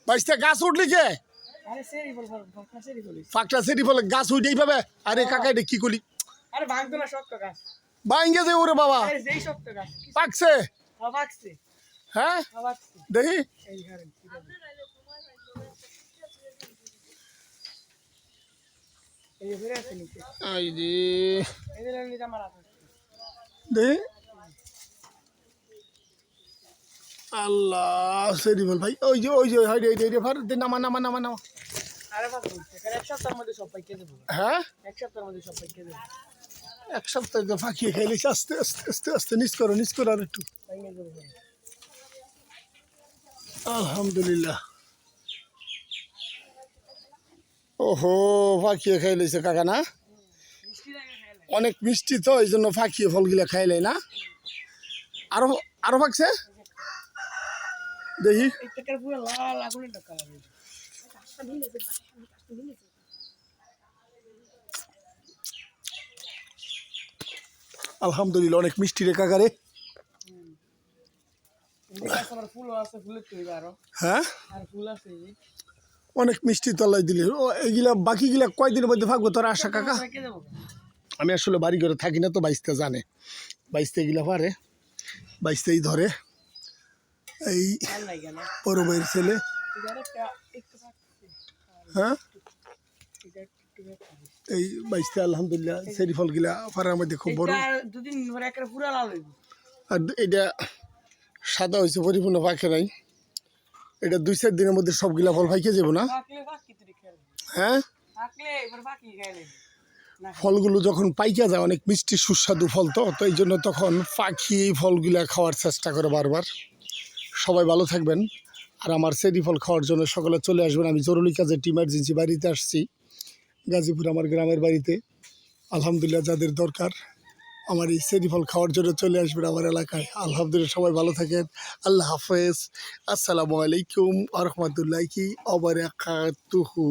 বাইশটা গাছ উঠলি কে আরে সেরি বল ফাঁকনা সেরি বলি ফাঁকটা সেটি ফলে গাছ উঠেই পাবে আরে কাকা এটা কি করলি আরে ভাঙতো না শক্ত গাছ বাইঙ্গে যে ওরে বাবা আরে যেই শক্ত গাছ পাকছে ভাগছে হ্যাঁ ভাগছে দেখি এই হারেন এই ফিরে আছে নিচে এই যে এই যে নিচে আমার আছে দেখি আল্লাহ সেটি বল ভাই ওই যে হাই রে ফার দে নামা নামা নামা নামা আরে বাবা বলছে এক সপ্তাহের মধ্যে সব পাইকে দেবো হ্যাঁ এক সপ্তাহের মধ্যে সব পাইকে দেবো এক সপ্তাহ তো ফাঁকিয়ে খাইলিস আস্তে আস্তে আস্তে আস্তে নিচ করো আর একটু পাইকে দেবো আলহামদুলিল্লাহ ওহো ফাঁকিয়ে খাইলিছে কাকা না মিষ্টি লাগে খাইলে অনেক মিষ্টি তো এই জন্য ফাঁকিয়ে ফলগুলা খাইলে না আরো আরো ফাঁকছে দেখি এই টাকার পুরো লাল আগুনের টাকা লাগে আলহামদুলিল্লাহ অনেক মিষ্টি রে কাকারে আমার ফুল আছে ফুলের তৈরি আরো হ্যাঁ আর ফুল আছে অনেক মিষ্টি তলাই দিলে ও এগুলা বাকিগুলা কয়দিনের মধ্যে ফাঁকবো তোর আশা কাকা পাইকে দেবো আমি আসলে বাড়ি ঘরে থাকি না তো বাইশটা জানে বাইশটা এগুলা পারে বাইশটাই ধরে এই আর নাই কেন বড় ভাইয়ের ছেলে একটু থাকছে হ্যাঁ এটা একটু এই বাইশটা আলহামদুলিল্লাহ সেরি ফলগুলা পাড়ার মধ্যে খুব বড় এটা দুদিন ধরে একটা পুরা লাল হইব আর এটা সাদা হয়েছে পরিপূর্ণ পাকে নাই এটা 2-4 দিনের মধ্যে সবগুলা ফল পাইকে যাবো না পাকলে বাকি তুই খেয়ে হ্যাঁ পাকলে এবার বাকি খাইলে ফলগুলো যখন পাইকা যায় অনেক মিষ্টি সুস্বাদু ফল তো এই জন্য তখন পাখি এই ফলগুলা খাওয়ার চেষ্টা করে বারবার সবাই ভালো থাকবেন আর আমার সেরি ফল খাওয়ার জন্য সকলে চলে আসবেন আমি জরুরি কাজে ইমার্জেন্সি বাড়িতে আসছি গাজীপুর আমার গ্রামের বাড়িতে আলহামদুলিল্লাহ যাদের দরকার আমার এই সেরি ফল খাওয়ার জন্য চলে আসবেন আমার এলাকায় আলহামদুলিল্লাহ সবাই ভালো থাকেন আল্লাহ হাফেজ আসসালামু আলাইকুম আ রহমতুল্লাহি ওয়া বারাকাতুহু।